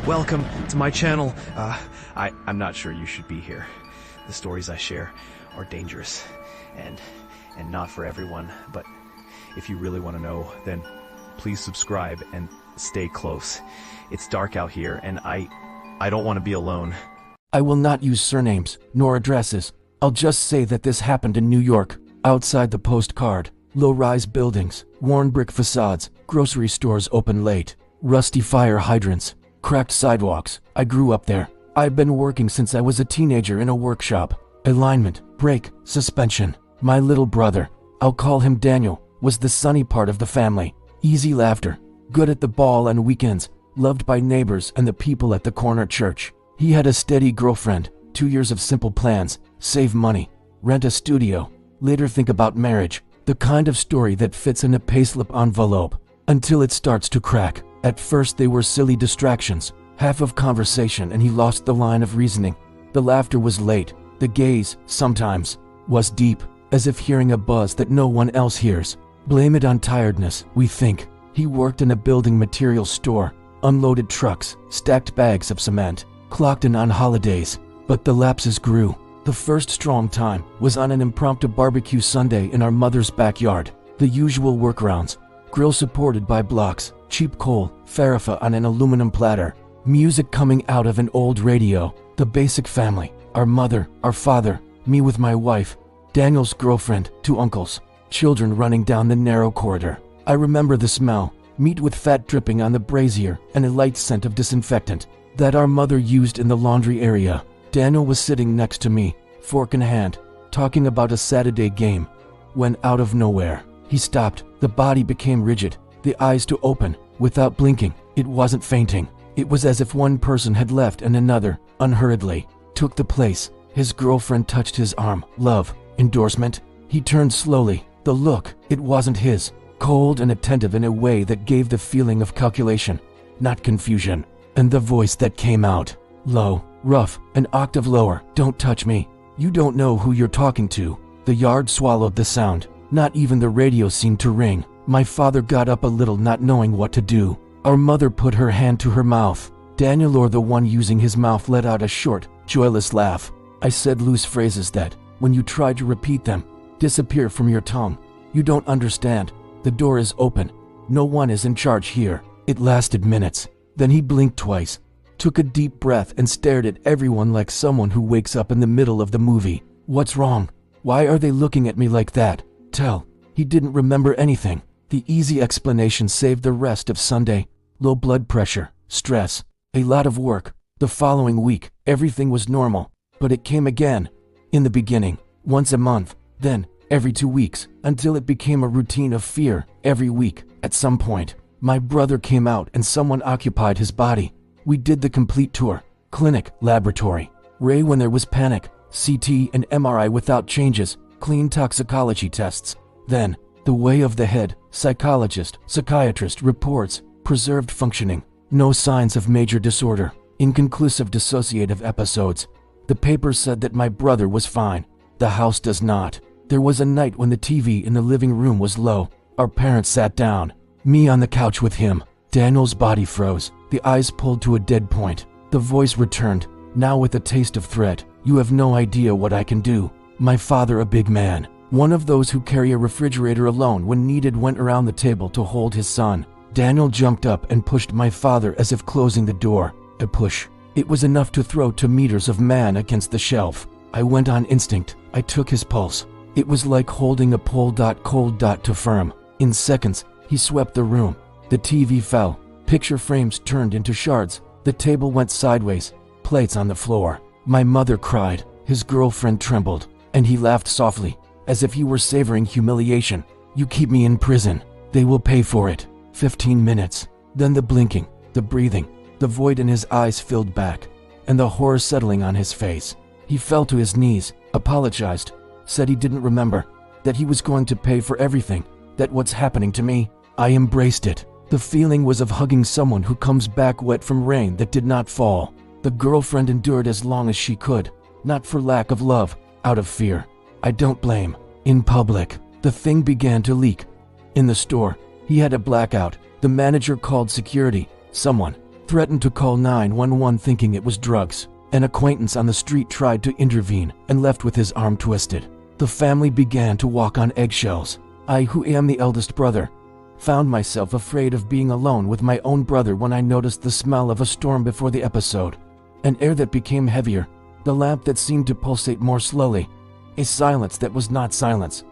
Welcome to my channel. I'm not sure you should be here. The stories I share are dangerous and not for everyone, but if you really want to know, then please subscribe and stay close. It's dark out here, and I don't want to be alone. I will not use surnames nor addresses. I'll just say that this happened in New York, outside the postcard. Low-rise buildings, worn brick facades, grocery stores open late, rusty fire hydrants, cracked sidewalks. I grew up there. I've been working since I was a teenager in a workshop. Alignment, brake, suspension. My little brother, I'll call him Daniel, was the sunny part of the family. Easy laughter, good at the ball on weekends, loved by neighbors and the people at the corner church. He had a steady girlfriend, 2 years of simple plans, save money, rent a studio, later think about marriage. The kind of story that fits in a payslip envelope, until it starts to crack. At first they were silly distractions, half of conversation, and he lost the line of reasoning. The laughter was late, the gaze, sometimes, was deep, as if hearing a buzz that no one else hears. Blame it on tiredness, we think. He worked in a building materials store, unloaded trucks, stacked bags of cement, clocked in on holidays. But the lapses grew. The first strong time was on an impromptu barbecue Sunday in our mother's backyard. The usual workarounds: grill supported by blocks, cheap coal, farfa on an aluminum platter, music coming out of an old radio. The basic family: our mother, our father, me with my wife, Daniel's girlfriend, 2 uncles, children running down the narrow corridor. I remember the smell: meat with fat dripping on the brazier and a light scent of disinfectant that our mother used in the laundry area. Daniel was sitting next to me, fork in hand, talking about a Saturday game, when out of nowhere, he stopped. The body became rigid, the eyes to open, without blinking. It wasn't fainting. It was as if one person had left and another, unhurriedly, took the place. His girlfriend touched his arm. Love, endorsement. He turned slowly. The look, it wasn't his. Cold and attentive in a way that gave the feeling of calculation, not confusion. And the voice that came out, low, rough, an octave lower: "Don't touch me. You don't know who you're talking to." The yard swallowed the sound. Not even the radio seemed to ring. My father got up a little, not knowing what to do. Our mother put her hand to her mouth. Daniel, or the one using his mouth, let out a short, joyless laugh. I said loose phrases that, when you try to repeat them, disappear from your tongue. "You don't understand. The door is open. No one is in charge here." It lasted minutes. Then he blinked twice, took a deep breath, and stared at everyone like someone who wakes up in the middle of the movie. "What's wrong? Why are they looking at me like that?" Tell. He didn't remember anything. The easy explanation saved the rest of Sunday. Low blood pressure, stress, a lot of work. The following week, everything was normal, but it came again. In the beginning, once a month, then every 2 weeks, until it became a routine of fear every week. At some point, my brother came out and someone occupied his body. We did the complete tour: clinic, laboratory, Ray when there was panic, CT and MRI without changes, clean toxicology tests. Then, the way of the head, psychologist, psychiatrist reports, preserved functioning, no signs of major disorder, inconclusive dissociative episodes. The paper said that my brother was fine. The house does not. There was a night when the TV in the living room was low. Our parents sat down, me on the couch with him. Daniel's body froze, the eyes pulled to a dead point. The voice returned, now with a taste of threat: "You have no idea what I can do." My father, a big man, one of those who carry a refrigerator alone when needed, went around the table to hold his son. Daniel jumped up and pushed my father as if closing the door. A push. It was enough to throw 2 meters of man against the shelf. I went on instinct. I took his pulse. It was like holding a pole. Cold to firm. In seconds, he swept the room. The TV fell. Picture frames turned into shards. The table went sideways. Plates on the floor. My mother cried. His girlfriend trembled. And he laughed softly, as if he were savoring humiliation. "You keep me in prison. They will pay for it." 15 minutes. Then the blinking, the breathing, the void in his eyes filled back, and the horror settling on his face. He fell to his knees, apologized, said he didn't remember, that he was going to pay for everything, that what's happening to me. I embraced it. The feeling was of hugging someone who comes back wet from rain that did not fall. The girlfriend endured as long as she could, not for lack of love, out of fear. I don't blame. In public, the thing began to leak. In the store, he had a blackout. The manager called security. Someone, threatened to call 911 thinking it was drugs. An acquaintance on the street tried to intervene and left with his arm twisted. The family began to walk on eggshells. I, who am the eldest brother, found myself afraid of being alone with my own brother when I noticed the smell of a storm before the episode. An air that became heavier, the lamp that seemed to pulsate more slowly, a silence that was not silence.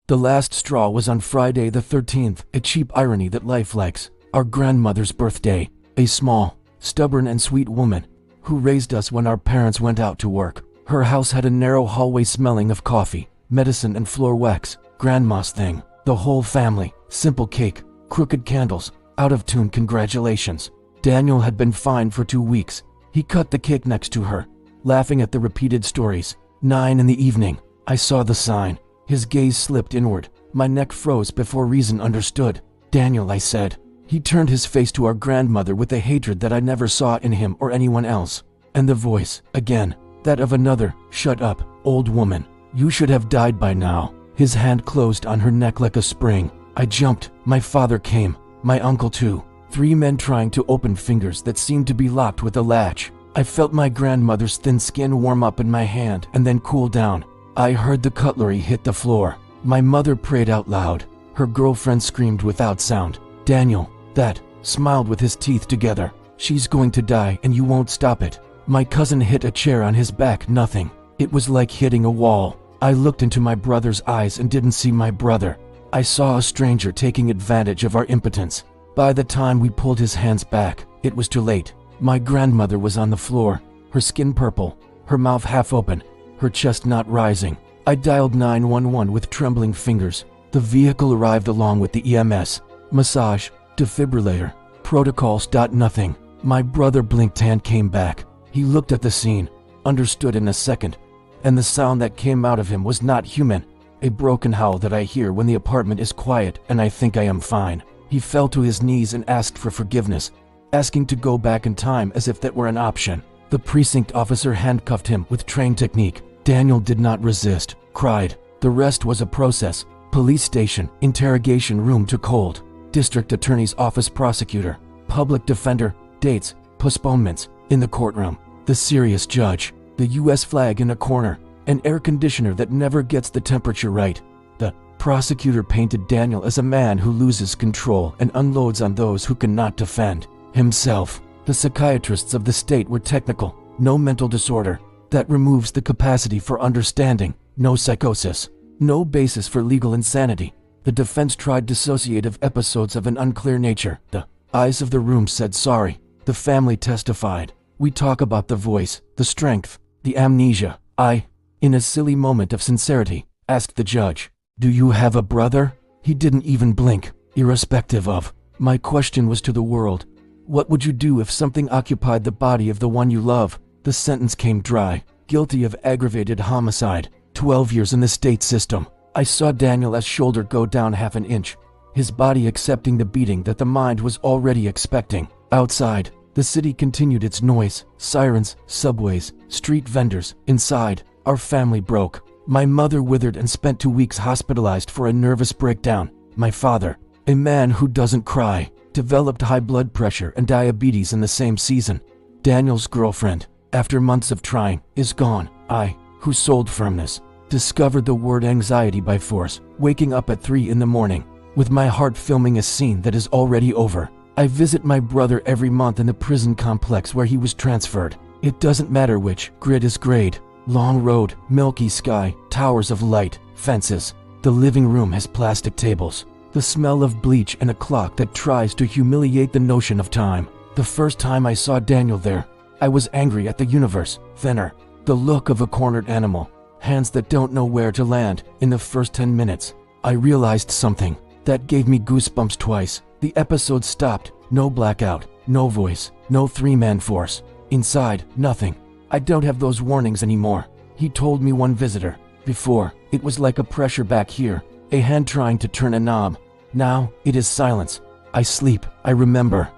The last straw was on Friday the 13th, a cheap irony that life likes, our grandmother's birthday, a small, stubborn and sweet woman who raised us when our parents went out to work. Her house had a narrow hallway smelling of coffee, medicine and floor wax, grandma's thing. The whole family, simple cake, crooked candles, out of tune congratulations. Daniel had been fined for 2 weeks. He cut the cake next to her, laughing at the repeated stories. 9 in the evening. I saw the sign. His gaze slipped inward. My neck froze before reason understood. Daniel, I said. He turned his face to our grandmother with a hatred that I never saw in him or anyone else. And the voice, again, that of another, shut up, old woman. You should have died by now. His hand closed on her neck like a spring. I jumped. My father came. My uncle too. 3 men trying to open fingers that seemed to be locked with a latch. I felt my grandmother's thin skin warm up in my hand and then cool down. I heard the cutlery hit the floor. My mother prayed out loud. Her girlfriend screamed without sound. Daniel, that, smiled with his teeth together. She's going to die and you won't stop it. My cousin hit a chair on his back, nothing. It was like hitting a wall. I looked into my brother's eyes and didn't see my brother. I saw a stranger taking advantage of our impotence. By the time we pulled his hands back, it was too late. My grandmother was on the floor, her skin purple, her mouth half open, her chest not rising. I dialed 911 with trembling fingers. The vehicle arrived along with the EMS. Massage, defibrillator, protocols. Nothing. My brother blinked and came back. He looked at the scene, understood in a second, and the sound that came out of him was not human. A broken howl that I hear when the apartment is quiet and I think I am fine. He fell to his knees and asked for forgiveness, asking to go back in time as if that were an option. The precinct officer handcuffed him with trained technique. Daniel did not resist, cried. The rest was a process. Police station, interrogation room took hold. District attorney's office, prosecutor, public defender, dates, postponements. In the courtroom, the serious judge, the US flag in a corner, an air conditioner that never gets the temperature right. The prosecutor painted Daniel as a man who loses control and unloads on those who cannot defend himself. The psychiatrists of the state were technical. No mental disorder. That removes the capacity for understanding. No psychosis. No basis for legal insanity. The defense tried dissociative episodes of an unclear nature. The eyes of the room said sorry. The family testified. We talk about the voice, the strength, the amnesia. I, in a silly moment of sincerity, asked the judge, "Do you have a brother?" He didn't even blink. Irrespective of my question was to the world. What would you do if something occupied the body of the one you love? The sentence came dry. Guilty of aggravated homicide. 12 years in the state system. I saw Daniel's shoulder go down half an inch, his body accepting the beating that the mind was already expecting. Outside, the city continued its noise, sirens, subways, street vendors. Inside, our family broke. My mother withered and spent 2 weeks hospitalized for a nervous breakdown. My father, a man who doesn't cry, developed high blood pressure and diabetes in the same season. Daniel's girlfriend, after months of trying, is gone. I, who sold firmness, discovered the word anxiety by force, waking up at 3 in the morning, with my heart filming a scene that is already over. I visit my brother every month in the prison complex where he was transferred. It doesn't matter which, grid is grade. Long road, milky sky, towers of light, fences. The living room has plastic tables. The smell of bleach and a clock that tries to humiliate the notion of time. The first time I saw Daniel there, I was angry at the universe, thinner. The look of a cornered animal, hands that don't know where to land. In the first 10 minutes, I realized something that gave me goosebumps twice. The episode stopped. No blackout, no voice, no 3-man force. Inside, nothing. I don't have those warnings anymore. He told me one visitor. Before, it was like a pressure back here, a hand trying to turn a knob. Now, it is silence. I sleep, I remember.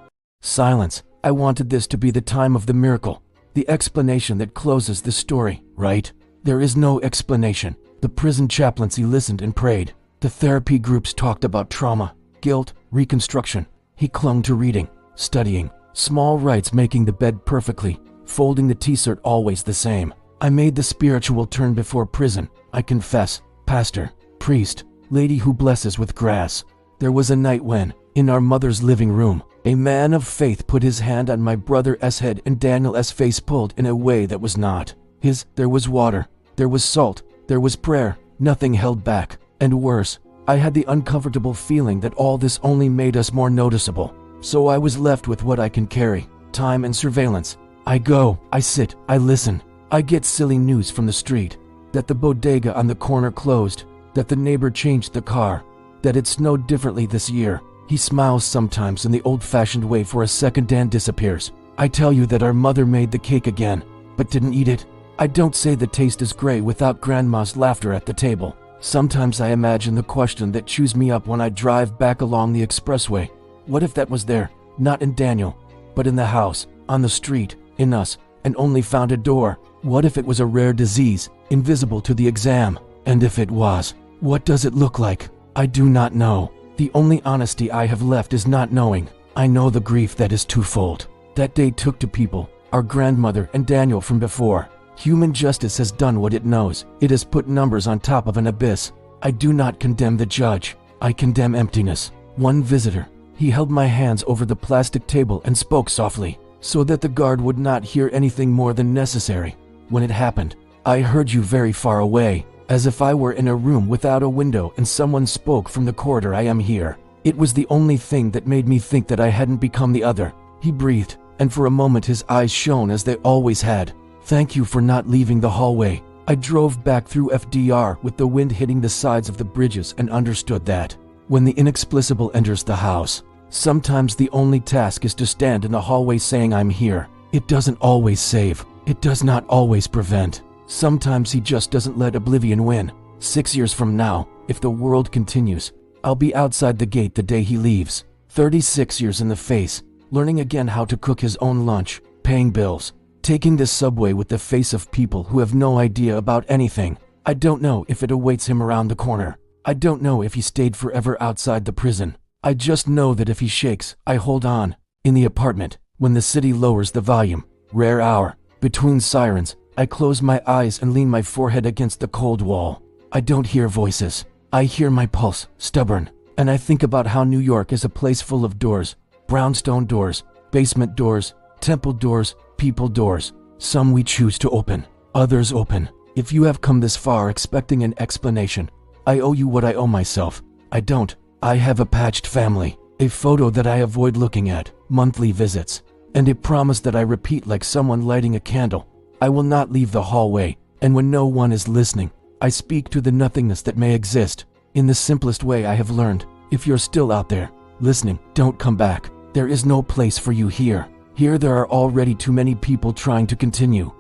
Silence. I wanted this to be the time of the miracle, the explanation that closes the story, right? There is no explanation. The prison chaplaincy listened and prayed. The therapy groups talked about trauma, guilt, reconstruction. He clung to reading, studying, Small rites making the bed perfectly, folding the t-shirt always the same. I made the spiritual turn before prison, I confess. Pastor, priest, lady who blesses with grass. There was a night when, in our mother's living room, a man of faith put his hand on my brother's head and Daniel's face pulled in a way that was not his. There was water, there was salt, there was prayer, nothing held back. And worse, I had the uncomfortable feeling that all this only made us more noticeable. So I was left with what I can carry, time and surveillance. I go, I sit, I listen. I get silly news from the street, that the bodega on the corner closed, that the neighbor changed the car, that it snowed differently this year. He smiles sometimes in the old-fashioned way for a second and disappears. I tell you that our mother made the cake again, but didn't eat it. I don't say the taste is gray without grandma's laughter at the table. Sometimes I imagine the question that chews me up when I drive back along the expressway. What if that was there, not in Daniel, but in the house, on the street, in us, and only found a door? What if it was a rare disease, invisible to the exam? And if it was, what does it look like? I do not know. The only honesty I have left is not knowing. I know the grief that is twofold. That day took to people, our grandmother and Daniel from before. Human justice has done what it knows. It has put numbers on top of an abyss. I do not condemn the judge. I condemn emptiness. One visitor. He held my hands over the plastic table and spoke softly, so that the guard would not hear anything more than necessary. When it happened, I heard you very far away, as if I were in a room without a window and someone spoke from the corridor. I am here. It was the only thing that made me think that I hadn't become the other. He breathed, and for a moment his eyes shone as they always had. Thank you for not leaving the hallway. I drove back through FDR with the wind hitting the sides of the bridges and understood that when the inexplicable enters the house, sometimes the only task is to stand in the hallway saying I'm here. It doesn't always save. It does not always prevent. Sometimes he just doesn't let oblivion win. 6 years from now, if the world continues, I'll be outside the gate the day he leaves. 36 years in the face, learning again how to cook his own lunch, paying bills, taking the subway with the face of people who have no idea about anything. I don't know if it awaits him around the corner. I don't know if he stayed forever outside the prison. I just know that if he shakes, I hold on. In the apartment, when the city lowers the volume, rare hour, between sirens, I close my eyes and lean my forehead against the cold wall. I don't hear voices. I hear my pulse, stubborn, and I think about how New York is a place full of doors, brownstone doors, basement doors, temple doors, people doors. Some we choose to open, others open. If you have come this far expecting an explanation, I owe you what I owe myself. I don't. I have a patched family, a photo that I avoid looking at, monthly visits, and a promise that I repeat like someone lighting a candle. I will not leave the hallway, and when no one is listening, I speak to the nothingness that may exist. In the simplest way I have learned, if you're still out there, listening, don't come back. There is no place for you here. Here there are already too many people trying to continue.